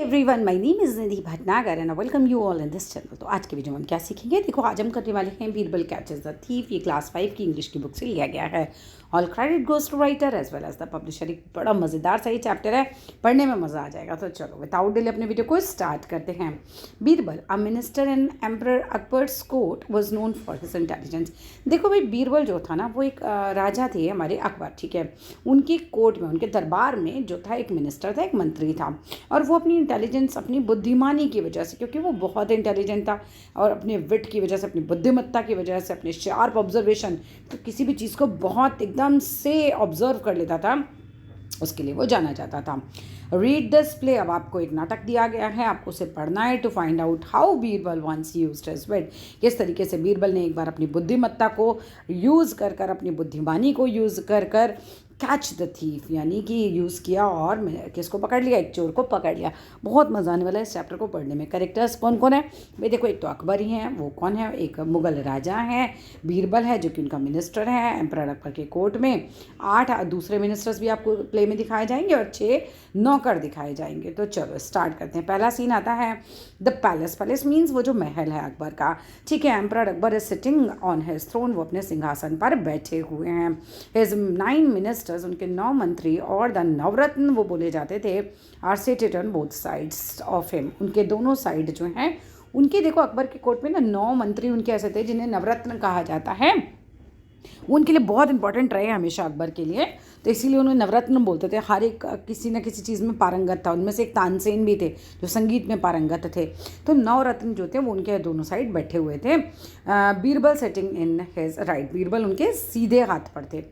Everyone, my name is Nidhi Bhatnagar and welcome you all in this channel. तो आज के video में हम क्या सीखेंगे, देखो आज हम करने वाले हैं बीरबल कैचेस द थीफ। ये क्लास 5 की इंग्लिश की बुक से लिया गया है। All credit goes to writer as well as the publisher. एक बड़ा मज़ेदार सा ये चैप्टर है, पढ़ने में मज़ा आ जाएगा। तो चलो विदाउट डिले अपने वीडियो को स्टार्ट करते हैं। Birbal, a minister in emperor Akbar's court, was known for his intelligence. देखो भाई, बीरबल जो था ना वो एक राजा थे हमारे अकबर, ठीक है। उनकी कोर्ट में, उनके दरबार में जो था एक मिनिस्टर था, एक मंत्री था, और वो अपनी इंटेलिजेंस, अपनी बुद्धिमानी की वजह से, क्योंकि वो बहुत इंटेलिजेंट था और अपने विट की वजह से, अपनी बुद्धिमत्ता की वजह से, अपने शार्प ऑब्जर्वेशन, तो किसी भी चीज़ को बहुत एकदम से ऑब्जर्व कर लेता था, उसके लिए वो जाना जाता था। Read this play. अब आपको एक नाटक दिया गया है, आपको उसे पढ़ना है to find out how Birbal once used his wit. किस तरीके से बीरबल ने एक बार अपनी बुद्धिमत्ता को यूज़ कर कर, अपनी बुद्धिमानी को यूज़ कर कर कैच द थीफ, यानी कि यूज़ किया और किसको पकड़ लिया, एक चोर को पकड़ लिया। बहुत मज़ा आने वाला है इस चैप्टर को पढ़ने में। कैरेक्टर्स कौन कौन है भाई, देखो एक तो अकबर ही हैं, वो कौन है, एक मुग़ल राजा हैं, बीरबल है जो कि उनका मिनिस्टर है एम्परर अकबर के कोर्ट में। 8 दूसरे मिनिस्टर्स भी आपको प्ले में दिखाए जाएंगे और 6 नौकर दिखाए जाएंगे। तो चलो स्टार्ट करते हैं। पहला सीन आता है द पैलेस। पैलेस मीन्स वो जो महल है अकबर का, ठीक है। Emperor Akbar is sitting on his throne, वो अपने सिंहासन पर बैठे हुए हैं। हिज 9 मिनिस्टर्स, उनके 9 मंत्री और द नवरत्न वो बोले जाते थे, are seated on both sides of him. उनके दोनों साइड जो हैं उनके, देखो अकबर के कोर्ट में ना 9 मंत्री उनके ऐसे थे जिन्हें नवरत्न कहा जाता है। वो उनके लिए बहुत इंपॉर्टेंट रहे हमेशा अकबर के लिए, तो इसीलिए उन्हें नवरत्न बोलते थे। हर एक किसी न किसी चीज़ में पारंगत था। उनमें से एक तानसेन भी थे जो संगीत में पारंगत थे। तो नवरत्न जो थे वो उनके दोनों साइड बैठे हुए थे। Birbal setting in his right, Birbal उनके सीधे हाथ पर थे।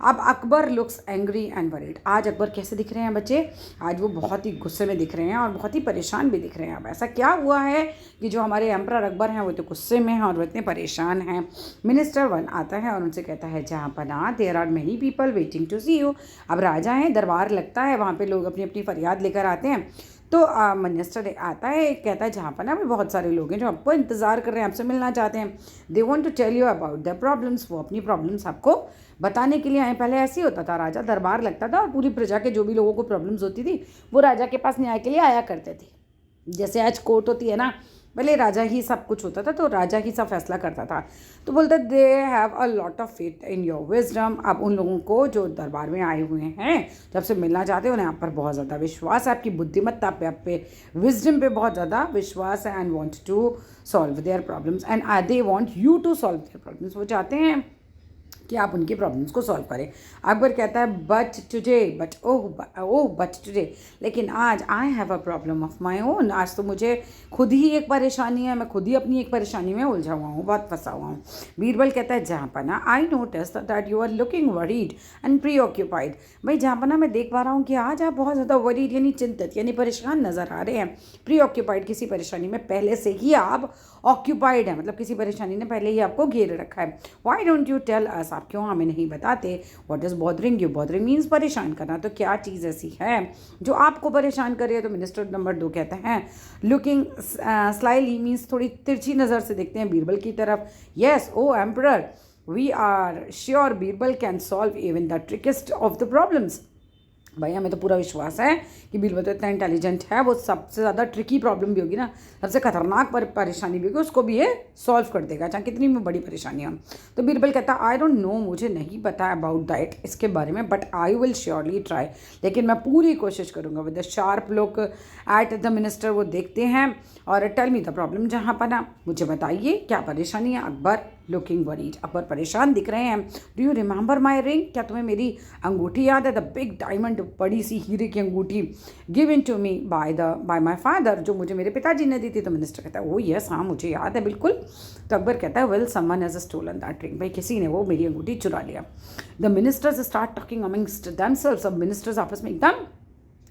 अब Akbar looks angry and worried. आज अकबर कैसे दिख रहे हैं बच्चे, आज वो बहुत ही गुस्से में दिख रहे हैं और बहुत ही परेशान भी दिख रहे हैं। अब ऐसा क्या हुआ है कि जो हमारे एम्परर अकबर हैं वो तो गुस्से में हैं और वो इतने परेशान हैं। मिनिस्टर 1 आता है और उनसे कहता है, जहाँ पना there are many people waiting to see you. अब राजा हैं, दरबार लगता है, वहाँ पे लोग अपनी अपनी फरियाद लेकर आते हैं। तो मिनिस्टर आता है, कहता है, जहाँ पर ना बहुत सारे लोग हैं जो आपको इंतज़ार कर रहे हैं, आपसे मिलना चाहते हैं। They want to tell you about the problems. वो अपनी प्रॉब्लम्स आपको बताने के लिए आए। पहले ऐसे ही होता था, राजा दरबार लगता था और पूरी प्रजा के जो भी लोगों को प्रॉब्लम्स होती थी वो राजा के पास न्याय के लिए आया करते थे। जैसे आज कोर्ट होती है ना, भले राजा ही सब कुछ होता था तो राजा ही सब फैसला करता था। तो बोलते they have a lot of faith in your wisdom. अब उन लोगों को जो दरबार में आए हुए हैं, जब से मिलना चाहते हैं, उन्हें आप पर बहुत ज़्यादा विश्वास है, आपकी बुद्धिमत्ता पे, आप पे विजडम पे बहुत ज़्यादा विश्वास है। And want to solve their problems and they want you to solve their problems. वो चाहते हैं कि आप उनकी प्रॉब्लम्स को सॉल्व करें। अकबर कहता है, but today, but oh but today, लेकिन आज I have a problem of my own. आज तो मुझे खुद ही एक परेशानी है, मैं खुद ही अपनी एक परेशानी में उलझा हुआ हूँ, बहुत फंसा हुआ हूँ। बीरबल कहता है, जहाँपना I notice that you are looking worried and preoccupied. भाई जहाँपना, मैं देख पा रहा हूँ कि आज आप बहुत ज़्यादा वरीड यानी चिंतित यानी परेशान नज़र आ रहे हैं। प्री ऑक्यूपाइड, किसी परेशानी में पहले से ही आप ऑक्यूपाइड है, मतलब किसी परेशानी ने पहले ही आपको घेर रखा है। Why don't you tell us, आप क्यों हमें नहीं बताते। What is bothering you. Bothering means परेशान करना। तो क्या चीज़ ऐसी है जो आपको परेशान कर रही है। तो मिनिस्टर नंबर 2 कहते हैं, लुकिंग स्लाइली मीन्स थोड़ी तिरछी नज़र से देखते हैं बीरबल की तरफ। Yes O emperor, we are sure Birbal can solve even the trickiest of the problems. भाई हमें तो पूरा विश्वास है कि बीरबल तो इतना इंटेलिजेंट है, वो सबसे ज़्यादा ट्रिकी प्रॉब्लम भी होगी ना, सबसे खतरनाक परेशानी भी होगी, उसको भी ये सॉल्व कर देगा, चाहे कितनी भी बड़ी परेशानी हो। तो बीरबल कहता है, आई डोंट नो, मुझे नहीं पता अबाउट दैट, इसके बारे में, but I will surely try, लेकिन मैं पूरी कोशिश करूँगा। With the sharp look at the minister, वो देखते हैं और टेल मी द प्रॉब्लम, जहाँ पर ना मुझे बताइए क्या परेशानी है। अकबर लुकिंग वरीड, अकबर परेशान दिख रहे हैं। Do you remember my ring, क्या तुम्हें मेरी अंगूठी याद है। द बिग डायमंड, बड़ी सी हीरे की अंगूठी, given to me by my father, जो मुझे मेरे पिताजी ने दी थी। तो मिनिस्टर कहता है, ओ यस, हाँ मुझे याद है बिल्कुल। तो अकबर कहता है, well someone has stolen that ring, भाई किसी ने वो मेरी अंगूठी चुरा लिया। The ministers start talking amongst themselves. सब मिनिस्टर्स आपस में एकदम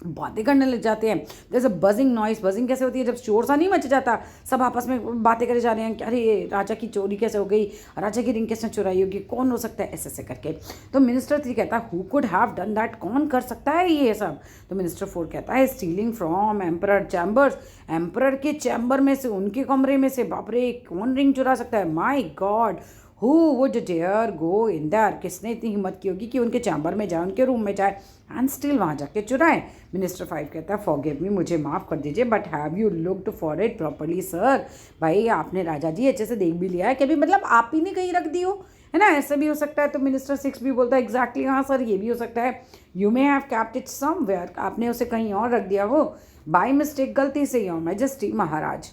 बातें करने लग जाते हैं। जैसे बजिंग नॉइस, बजिंग कैसे होती है, जब शोर सा नहीं मच जाता, सब आपस में बातें करे जा रहे हैं कि अरे राजा की चोरी कैसे हो गई, राजा की रिंग किसने चुराई होगी, कौन हो सकता है, ऐसे ऐसे करके। तो मिनिस्टर 3 कहता है, who could have done that, कौन कर सकता है ये सब। तो मिनिस्टर 4 कहता है, stealing from emperor chambers, emperor के चैम्बर में से, उनके कमरे में से, बाप रे कौन रिंग चुरा सकता है। My God, who would dare go in there, किसने इतनी हिम्मत की होगी कि उनके चैम्बर में जाए, उनके रूम में जाए एंड स्टिल वहाँ जाके चुराए। मिनिस्टर 5 कहता है फॉरगिव मी, मुझे माफ़ कर दीजिए, but have you looked for it properly sir. भाई आपने राजा जी अच्छे से देख भी लिया है कि अभी मतलब आप ही ने कहीं रख दी हो, है ना, ऐसा भी हो सकता है। तो मिनिस्टर 6 भी बोलता है एग्जैक्टली हाँ सर ये भी हो सकता है, you may have kept it somewhere, आपने उसे कहीं और रख दिया हो बाय मिस्टेक, गलती से, योर मैजेस्टी महाराज।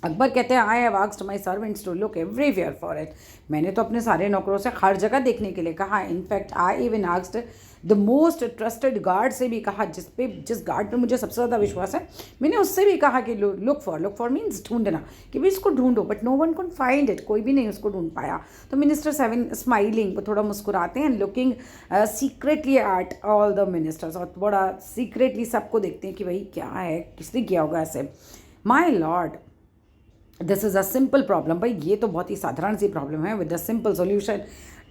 अकबर कहते हैं I have asked my servants to look everywhere for it, मैंने तो अपने सारे नौकरों से हर जगह देखने के लिए कहा। In fact I even asked the most trusted guard से भी कहा, जिस गार्ड पे मुझे सबसे ज़्यादा विश्वास है, मैंने उससे भी कहा कि लुक फॉर मीन्स ढूंढना, कि भाई इसको ढूंढो, but no one could find it, कोई भी नहीं उसको ढूंढ पाया। तो मिनिस्टर 7 स्माइलिंग, वो थोड़ा मुस्कुराते हैं, looking secretly at all the ministers, और थोड़ा सीक्रेटली सबको देखते हैं कि भाई क्या है, किसने किया होगा ऐसे। My lord this is a simple problem, भाई ये तो बहुत ही साधारण सी प्रॉब्लम है, with a simple solution.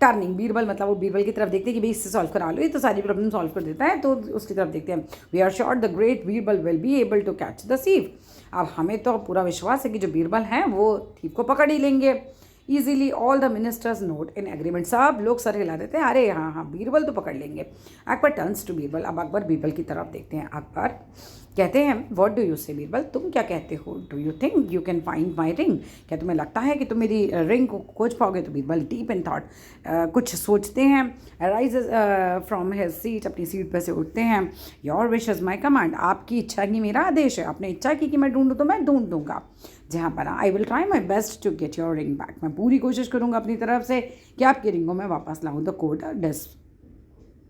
Turning, Birbal मतलब वो बीरबल की तरफ देखते हैं कि भाई इससे सॉल्व करा लो, ये तो सारी प्रॉब्लम सॉल्व कर देता है, तो उसकी तरफ देखते हैं। We are sure the great Birbal will be able to catch the thief, अब हमें तो पूरा विश्वास है कि जो बीरबल हैं वो थीफ को पकड़ ही लेंगे easily. All the ministers note in agreement, सब लोग सर हिला देते हैं, अरे हाँ बीरबल तो पकड़ लेंगे। अकबर टर्न्स टू बीरबल, अब अकबर बीरबल की तरफ देखते हैं। अकबर कहते हैं व्हाट डू यू से बीरबल, तुम क्या कहते हो, do you think you can find my ring, क्या तुम्हें लगता है कि तुम मेरी रिंग को खोज पाओगे। तो बीरबल डीप इन थॉट, कुछ सोचते हैं, राइज फ्रॉम हिज सीट, अपनी सीट पर से उठते हैं। Your wish is my command, आपकी इच्छा की मेरा आदेश है, आपने इच्छा की कि मैं ढूंढूँ तो मैं ढूंढ दूंगा जहाँ पर। I will try my best to get your ring back, मैं पूरी कोशिश करूँगा अपनी तरफ से कि आपकी रिंग को मैं वापस लाऊँ। द कोर्ट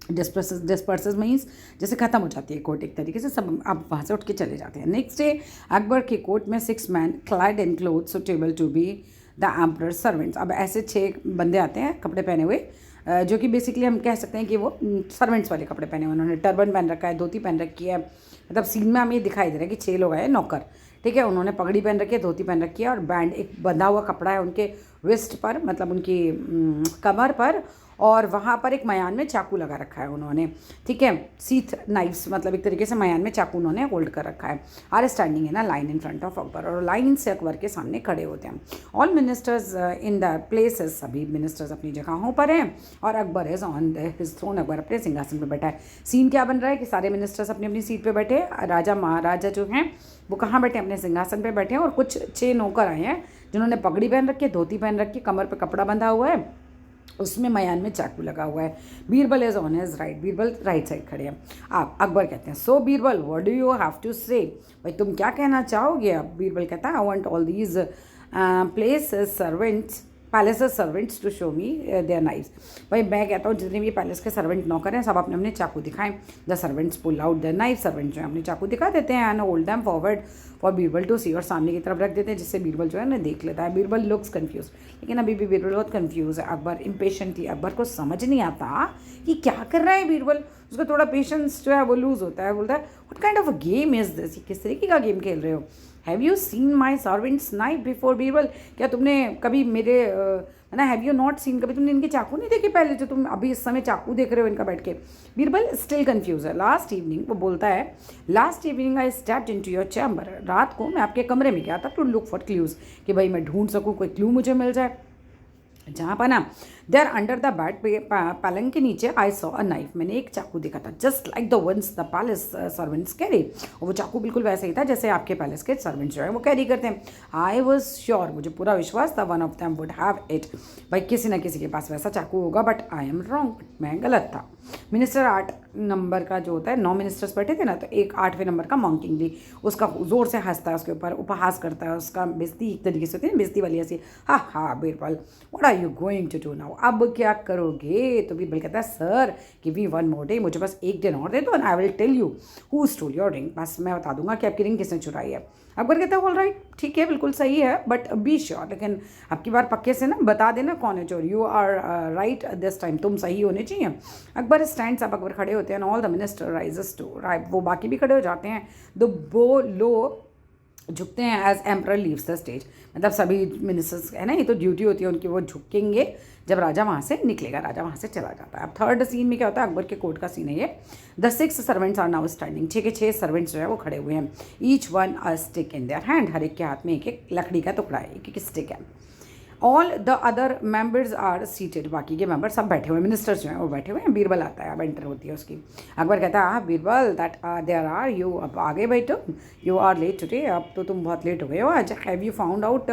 डिस्पर्सेस मीन्स जैसे ख़त्म हो जाती है कोर्ट एक तरीके से, सब अब वहाँ से उठ के चले जाते हैं। नेक्स्ट डे अकबर के कोर्ट में 6 man clad in cloth suitable to be the emperor servants, अब ऐसे 6 बंदे आते हैं कपड़े पहने हुए, जो कि बेसिकली हम कह सकते हैं कि वो सर्वेंट्स वाले कपड़े पहने हुए, उन्होंने टर्बन पहन रखा है, धोती पहन रखी है, मतलब सीन में हमें दिखाई दे रहा है कि 6 लोग आए नौकर, ठीक है, उन्होंने पगड़ी पहन रखी है, धोती पहन रखी है, और बैंड एक बंधा हुआ कपड़ा है उनके वेस्ट पर, मतलब उनकी कमर पर, और वहाँ पर एक मयान में चाकू लगा रखा है उन्होंने, ठीक है, सीथ नाइफ्स, मतलब एक तरीके से मयान में चाकू उन्होंने होल्ड कर रखा है। Are standing in a line in front of Akbar, और लाइन से अकबर के सामने खड़े होते हैं। All ministers in the places, सभी मिनिस्टर्स अपनी जगहों पर हैं, और Akbar is on his throne, Akbar अपने सिंहासन पर बैठा है। सीन क्या बन रहा है कि सारे मिनिस्टर्स अपनी अपनी सीट पर बैठे, राजा महाराजा जो हैं वो कहाँ बैठे, अपने सिंहासन पर बैठे हैं, और कुछ 6 नौकर आए हैं जिन्होंने पगड़ी पहन रखी है, धोती पहन रखी है, कमर पर कपड़ा बंधा हुआ है, उसमें मयान में चाकू लगा हुआ है। Birbal is on his right, Birbal right side खड़े हैं। आप अकबर कहते हैं so Birbal what do you have to say, भाई तुम क्या कहना चाहोगे। अब बीरबल कहता है I want all these places servants palaces servants to show me their knives, भाई मैं कहता हूँ जितने भी पैलेस के सर्वेंट नौकर हैं सब अपने अपने चाकू दिखाएं। The servants pull out their knife, servant जो है अपने चाकू दिखा देते हैं, and hold them forward for Birbal to see, और सामने की तरफ रख देते हैं जिससे बीरबल जो है ना देख लेता है। बीरबल लुक्स कन्फ्यूज, लेकिन अभी भी बीरबल बहुत कन्फ्यूज है। अकबर इम्पेशेंटली, अकबर को समझ नहीं आता कि क्या कर रहा है बीरबल, उसका थोड़ा पेशेंस जो है वो लूज़ होता है, बोलता है what kind of a game is this, किस तरीके का गेम खेल रहे हो। Have you seen my servants knife before Birbal, क्या तुमने कभी मेरे है ना, हैव यू नॉट सीन, कभी तुमने इनके चाकू नहीं देखे पहले, जो तुम अभी इस समय चाकू देख रहे हो इनका बैठ के। बीरबल स्टिल कंफ्यूज है। लास्ट इवनिंग, वो बोलता है last evening I stepped into your chamber, रात को मैं आपके कमरे में गया था टू लुक फॉर क्लूज, कि भाई मैं ढूंढ सकूँ, कोई क्लू मुझे मिल जाए। जहाँ पर ना देयर अंडर द बेड पलंग के नीचे आई सॉ अ नाइफ, मैंने एक चाकू देखा था, just like the ones the palace servants carry, और वो चाकू बिल्कुल वैसे ही था जैसे आपके पैलेस के सर्वेंट्स जो है वो कैरी करते हैं। आई वॉज श्योर, मुझे पूरा विश्वास था one of them would have it, भाई किसी ना किसी के पास वैसा चाकू होगा, बट आई एम रॉन्ग, मैं गलत था। मिनिस्टर 8 नंबर का जो होता है, 9 मिनिस्टर्स बैठे थे ना, तो एक 8वें नंबर का मॉन्किंगली उसका ज़ोर से हंसता है, उसके ऊपर उपहास करता है, उसका बेइज्जती एक तरीके से होती है, बेइज्जती वाली हंसी, हा Birbal what are you going to do now, अब क्या करोगे। तो बीरबल कहता है sir give me one more day, मुझे बस एक दिन और दे दो, and I will tell you who stole your ring, बस मैं बता दूंगा कि आपकी रिंग किसने चुराई है। अकबर कहता है ऑल राइट, ठीक है, बिल्कुल सही है, बट बी श्योर, लेकिन अब की बार पक्के से ना बता देना कौन है चोर, you are right this time, तुम सही होने चाहिए। अकबर स्टैंड्स अप, अकबर खड़े होते हैं, all the minister rises too, वो बाकी भी खड़े हो जाते हैं। द बो लो झुकते हैं as emperor leaves the stage, मतलब सभी मिनिस्टर्स है ना, ये तो ड्यूटी होती है उनकी, वो झुकेंगे जब राजा वहाँ से निकलेगा, राजा वहाँ से चला जाता है। अब थर्ड सीन में क्या होता है, अकबर के कोर्ट का सीन है ये। The 6 servants are now standing, 6 के 6 सर्वेंट्स जो है वो खड़े हुए हैं। Each one a stick in their hand, हर एक के हाथ में एक एक लकड़ी का टुकड़ा है, एक एक स्टिक है। All the other members are seated, बाकी के मेंबर सब बैठे हुए हैं, मिनिस्टर्स जो हैं वो बैठे हुए हैं। बीरबल आता है, अब एंटर होती है उसकी। अकबर कहता है Birbal that there are you, अब आगे बैठो, यू आर लेट टुडे, अब तो तुम बहुत लेट हो गए हो आज। Have you found out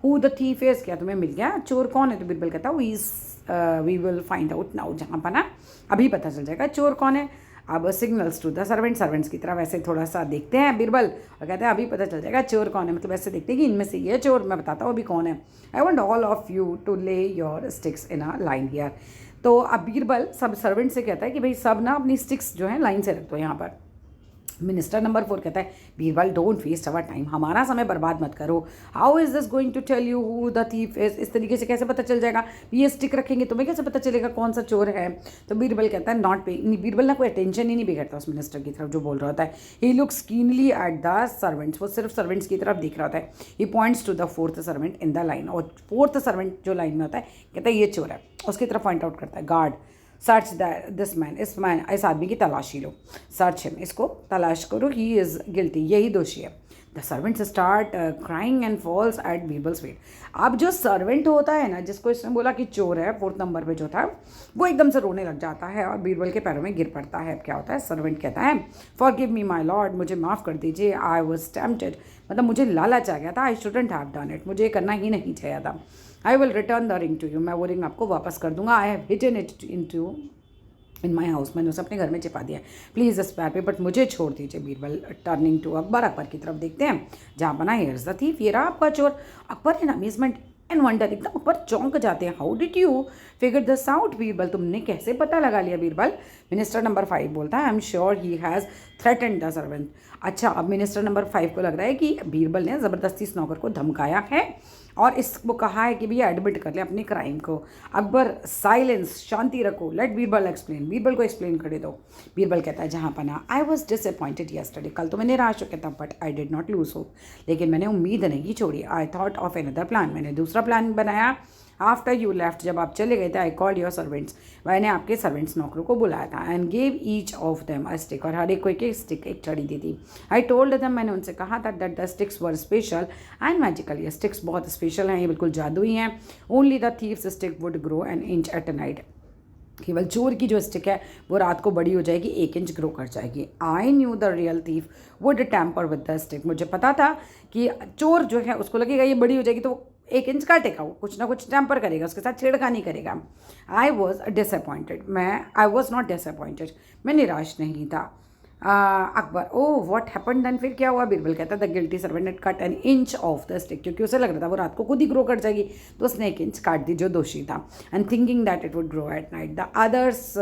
who the thief is, क्या तुम्हें मिल गया चोर कौन है? तो बीरबल कहता है we will find out now, जहाँ पर ना अभी पता चल जाएगा चोर कौन है। अब सिग्नल्स टू द सर्वेंट्स की तरह वैसे थोड़ा सा देखते हैं बीरबल और कहते हैं अभी पता चल जाएगा चोर कौन है, मतलब ऐसे देखते हैं कि इनमें से ये चोर, मैं बताता हूँ अभी कौन है। I want all of you to lay your sticks in a line here. तो अब बीरबल सब सर्वेंट से कहता है कि भाई सब ना अपनी स्टिक्स जो है लाइन से रख दो यहाँ पर। मिनिस्टर नंबर 4 कहता है Birbal don't waste our time, हमारा समय बर्बाद मत करो। How is this going to tell you who the thief is, इस तरीके से कैसे पता चल जाएगा? ये स्टिक रखेंगे तुम्हें कैसे पता चलेगा कौन सा चोर है? तो बीरबल कहता है नॉट पे, बीरबल ना कोई अटेंशन ही नहीं बिगड़ता उस मिनिस्टर की तरफ जो बोल रहा होता है। He looks keenly at the servants, वो सिर्फ सर्वेंट्स की तरफ देख रहा होता है। He points to the fourth servant in the line, और फोर्थ सर्वेंट जो लाइन में होता है कहता है ये चोर है, उसकी तरफ पॉइंट आउट करता है। गार्ड सर्च दिस मैन, इस आदमी की तलाशी लो, सर्च हिम, इसको तलाश करो, ही इज़ गिल्टी, यही दोषी है। The servants start crying and falls at Birbal's feet. अब जो सर्वेंट होता है ना, जिसको इसने बोला कि चोर है, 4th नंबर पे जो था, वो एकदम से रोने लग जाता है और बीरबल के पैरों में गिर पड़ता है। अब क्या होता है, सर्वेंट कहता है फॉरगिव मी माय लॉर्ड, मुझे माफ़ कर दीजिए, आई वॉज टेम्प्टेड, मतलब मुझे लालच आ गया था, I shouldn't have done it, मुझे करना ही नहीं चाहिए था। I will return the ring to you, मैं वो रिंग आपको वापस कर दूंगा। I have hidden it in my house, मैंने उसे अपने घर में छिपा दिया है, प्लीज़ स्पेयर पे, बट मुझे छोड़ दीजिए। बीरबल टर्निंग टू अकबर, अकबर की तरफ देखते हैं जहाँ बना हियर इज द थीफ, ये रहा आपका चोर। अकबर इन अमेजमेंट एंड वंडर, एकदम अकबर चौंक जाते हैं। How did you figure this out Birbal, तुमने कैसे पता लगा लिया बीरबल? मिनिस्टर नंबर 5 बोलता है I am sure he has threatened the servant. अच्छा, अब मिनिस्टर नंबर 5 को लग रहा है कि बीरबल ने ज़बरदस्ती इस नौकर को धमकाया है और इसको कहा है कि भैया एडमिट कर ले अपने क्राइम को। अकबर साइलेंस, शांति रखो, लेट बीरबल एक्सप्लेन, बीरबल को एक्सप्लेन कर दो। बीरबल कहता है जहाँ पना, आई वॉज डिसअपॉइंटेड यस्टरडे, कल तो मैं निराश हो गया था, but I did not lose hope, लेकिन मैंने उम्मीद नहीं छोड़ी। I thought of another plan, मैंने दूसरा प्लान बनाया। आफ्टर यू लेफ्ट, जब आप चले गए थे, आई कॉल्ड योर सर्वेंट्स, मैंने आपके सर्वेंट्स नौकरों को बुलाया था, and gave each of them a stick, और हर एक को एक स्टिक, एक छड़ी दी थी। आई टोल्ड देम, मैंने उनसे कहा था that the sticks were special and magical, ये स्टिक्स बहुत स्पेशल हैं, ये बिल्कुल जादुई हैं। Only the thieves stick would grow an inch at night, केवल चोर की जो स्टिक है वो रात को बड़ी हो जाएगी, 1 इंच ग्रो कर जाएगी। I knew the real thief would tamper with the stick, मुझे पता था कि चोर जो है उसको लगेगा ये बड़ी हो जाएगी तो 1 इंच काटेगा, वो कुछ ना कुछ टैम्पर करेगा, उसके साथ छेड़खानी करेगा। I was disappointed, I was not disappointed, मैं निराश नहीं था। Akbar, oh what happened then, फिर क्या हुआ? बीरबल कहता the guilty servant net cut an inch off the stick, क्योंकि उसे लग रहा था वो रात को खुद ही ग्रो कर जाएगी, तो उसने 1 इंच काट दी जो दोषी था। And thinking that it would grow at night, the others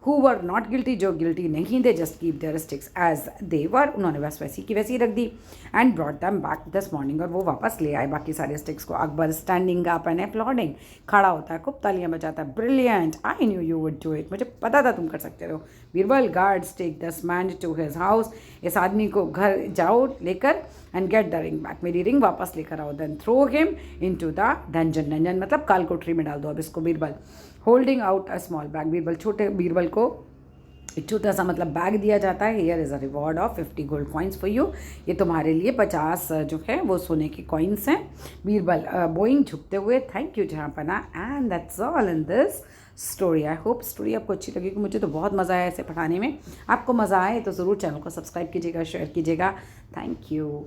who were not guilty, जो गिल्टी नहीं थे, just keep their sticks as they were, उन्होंने बस वैसी की वैसी रख दी। एंड brought them back this morning, और वो वापस ले आए बाकी सारे स्टिक्स को। Akbar standing up and applauding, खड़ा होता है, खूब तालियां बजाता है, brilliant, I knew you would do it, मुझे पता था तुम कर सकते हो। Birbal, guards take this man to his house, इस आदमी को घर जाओ लेकर, and get the ring back, मेरी रिंग वापस लेकर आओ। Then throw him into the dungeon, dungeon मतलब काल कोठरी में डाल दो अब इसको। Birbal holding out a small bag, Birbal को एक छोटा सा मतलब बैग दिया जाता है। Here is a reward of 50 gold coins for you, ये तुम्हारे लिए 50 जो है वो सोने के कॉइन्स हैं। बीरबल बोइंग, झुकते हुए, थैंक यू जहाँपना, and that's all in this story. I hope story आपको अच्छी लगेगी, मुझे तो बहुत मज़ा आया ऐसे पढ़ाने में। आपको मज़ा आए तो ज़रूर चैनल को सब्सक्राइब कीजिएगा, शेयर कीजिएगा। Thank you.